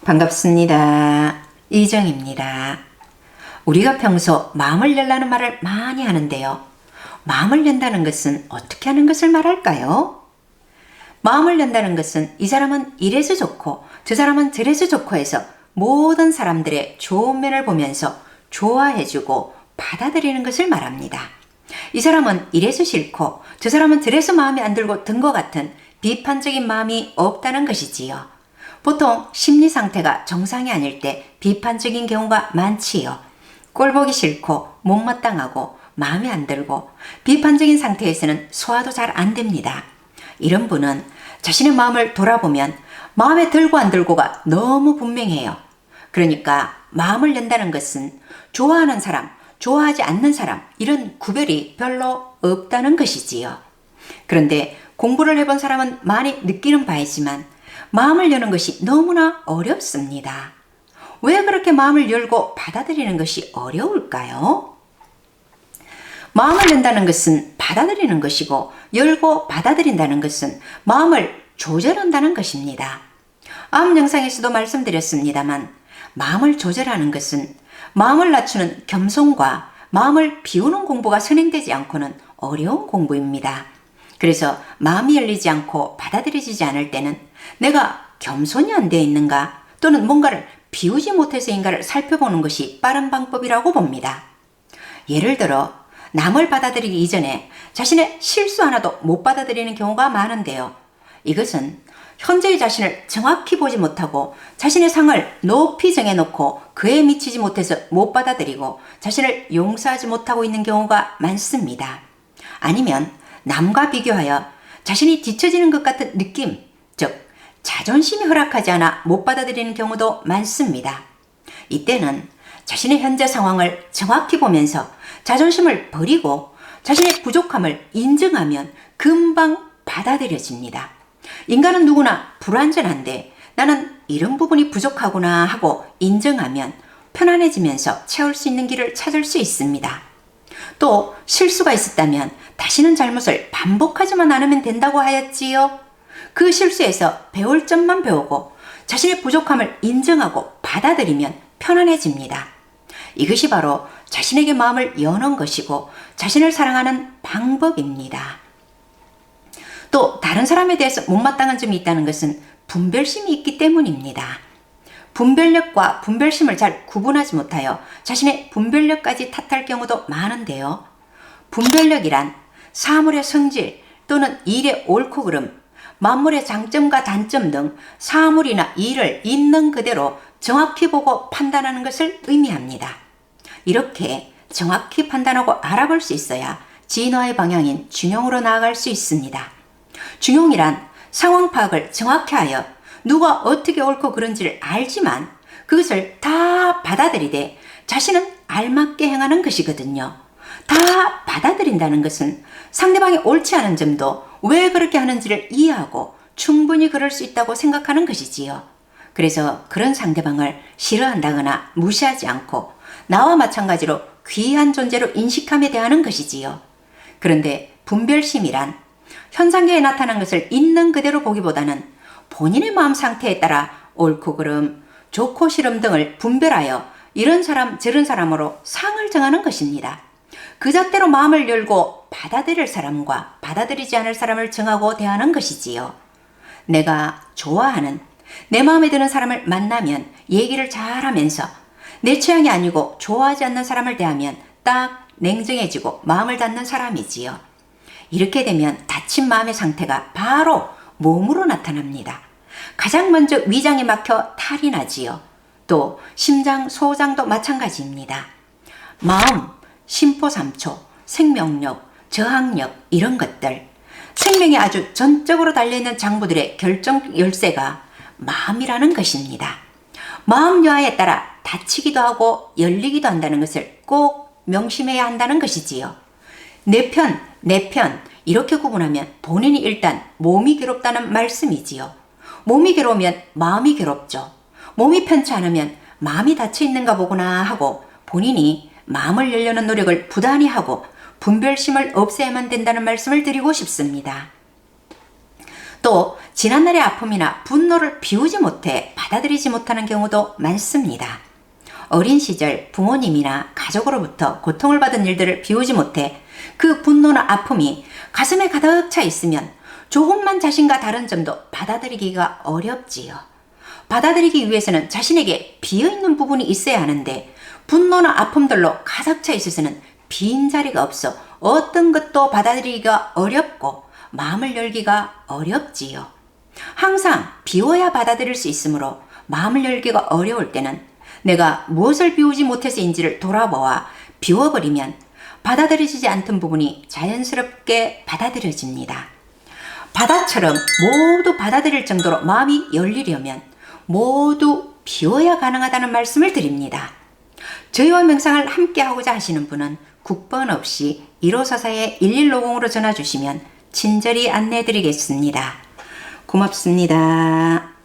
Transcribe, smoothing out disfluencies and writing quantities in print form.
반갑습니다. 이정입니다. 우리가 평소 마음을 열라는 말을 많이 하는데요. 마음을 연다는 것은 어떻게 하는 것을 말할까요? 마음을 연다는 것은 이 사람은 이래서 좋고 저 사람은 저래서 좋고 해서 모든 사람들의 좋은 면을 보면서 좋아해주고 받아들이는 것을 말합니다. 이 사람은 이래서 싫고 저 사람은 저래서 마음에 안 들고 든 것 같은 비판적인 마음이 없다는 것이지요. 보통 심리 상태가 정상이 아닐 때 비판적인 경우가 많지요. 꼴 보기 싫고 못마땅하고 마음에 안 들고 비판적인 상태에서는 소화도 잘 안 됩니다. 이런 분은 자신의 마음을 돌아보면 마음에 들고 안 들고가 너무 분명해요. 그러니까 마음을 연다는 것은 좋아하는 사람, 좋아하지 않는 사람 이런 구별이 별로 없다는 것이지요. 그런데 공부를 해본 사람은 많이 느끼는 바이지만 마음을 여는 것이 너무나 어렵습니다. 왜 그렇게 마음을 열고 받아들이는 것이 어려울까요? 마음을 연다는 것은 받아들이는 것이고 열고 받아들인다는 것은 마음을 조절한다는 것입니다. 앞 영상에서도 말씀드렸습니다만 마음을 조절하는 것은 마음을 낮추는 겸손과 마음을 비우는 공부가 선행되지 않고는 어려운 공부입니다. 그래서 마음이 열리지 않고 받아들여지지 않을 때는 내가 겸손이 안 되어 있는가 또는 뭔가를 비우지 못해서인가를 살펴보는 것이 빠른 방법이라고 봅니다. 예를 들어 남을 받아들이기 이전에 자신의 실수 하나도 못 받아들이는 경우가 많은데요. 이것은 현재의 자신을 정확히 보지 못하고 자신의 상을 높이 정해놓고 그에 미치지 못해서 못 받아들이고 자신을 용서하지 못하고 있는 경우가 많습니다. 아니면 남과 비교하여 자신이 뒤처지는 것 같은 느낌, 즉 자존심이 허락하지 않아 못 받아들이는 경우도 많습니다. 이때는 자신의 현재 상황을 정확히 보면서 자존심을 버리고 자신의 부족함을 인정하면 금방 받아들여집니다. 인간은 누구나 불완전한데 나는 이런 부분이 부족하구나 하고 인정하면 편안해지면서 채울 수 있는 길을 찾을 수 있습니다. 또 실수가 있었다면 다시는 잘못을 반복하지만 않으면 된다고 하였지요. 그 실수에서 배울 점만 배우고 자신의 부족함을 인정하고 받아들이면 편안해집니다. 이것이 바로 자신에게 마음을 여는 것이고 자신을 사랑하는 방법입니다. 또 다른 사람에 대해서 못마땅한 점이 있다는 것은 분별심이 있기 때문입니다. 분별력과 분별심을 잘 구분하지 못하여 자신의 분별력까지 탓할 경우도 많은데요. 분별력이란 사물의 성질 또는 일의 옳고 그름, 만물의 장점과 단점 등 사물이나 일을 있는 그대로 정확히 보고 판단하는 것을 의미합니다. 이렇게 정확히 판단하고 알아볼 수 있어야 진화의 방향인 중용으로 나아갈 수 있습니다. 중용이란 상황 파악을 정확히 하여 누가 어떻게 옳고 그른지를 알지만 그것을 다 받아들이되 자신은 알맞게 행하는 것이거든요. 다 받아들인다는 것은 상대방이 옳지 않은 점도 왜 그렇게 하는지를 이해하고 충분히 그럴 수 있다고 생각하는 것이지요. 그래서 그런 상대방을 싫어한다거나 무시하지 않고 나와 마찬가지로 귀한 존재로 인식하며 대하는 것이지요. 그런데 분별심이란 현상계에 나타난 것을 있는 그대로 보기보다는 본인의 마음 상태에 따라 옳고 그름, 좋고 싫음 등을 분별하여 이런 사람 저런 사람으로 상을 정하는 것입니다. 그 잣대로 마음을 열고 받아들일 사람과 받아들이지 않을 사람을 정하고 대하는 것이지요. 내가 좋아하는 내 마음에 드는 사람을 만나면 얘기를 잘하면서 내 취향이 아니고 좋아하지 않는 사람을 대하면 딱 냉정해지고 마음을 닫는 사람이지요. 이렇게 되면 닫힌 마음의 상태가 바로 몸으로 나타납니다. 가장 먼저 위장에 막혀 탈이 나지요. 또 심장, 소장도 마찬가지입니다. 마음, 심포삼초, 생명력, 저항력 이런 것들, 생명이 아주 전적으로 달려있는 장부들의 결정 열쇠가 마음이라는 것입니다. 마음 여하에 따라 닫히기도 하고 열리기도 한다는 것을 꼭 명심해야 한다는 것이지요. 내 편, 내 편 이렇게 구분하면 본인이 일단 몸이 괴롭다는 말씀이지요. 몸이 괴로우면 마음이 괴롭죠. 몸이 편치 않으면 마음이 닫혀 있는가 보구나 하고 본인이 마음을 열려는 노력을 부단히 하고 분별심을 없애야만 된다는 말씀을 드리고 싶습니다. 또 지난날의 아픔이나 분노를 비우지 못해 받아들이지 못하는 경우도 많습니다. 어린 시절 부모님이나 가족으로부터 고통을 받은 일들을 비우지 못해 그 분노나 아픔이 가슴에 가득 차 있으면 조금만 자신과 다른 점도 받아들이기가 어렵지요. 받아들이기 위해서는 자신에게 비어있는 부분이 있어야 하는데 분노나 아픔들로 가득 차 있어서는 빈자리가 없어 어떤 것도 받아들이기가 어렵고 마음을 열기가 어렵지요. 항상 비워야 받아들일 수 있으므로 마음을 열기가 어려울 때는 내가 무엇을 비우지 못해서인지를 돌아보아 비워버리면 받아들여지지 않던 부분이 자연스럽게 받아들여집니다. 바다처럼 모두 받아들일 정도로 마음이 열리려면 모두 비워야 가능하다는 말씀을 드립니다. 저희와 명상을 함께 하고자 하시는 분은 국번 없이 1544에 1150으로 전화 주시면 친절히 안내해 드리겠습니다. 고맙습니다.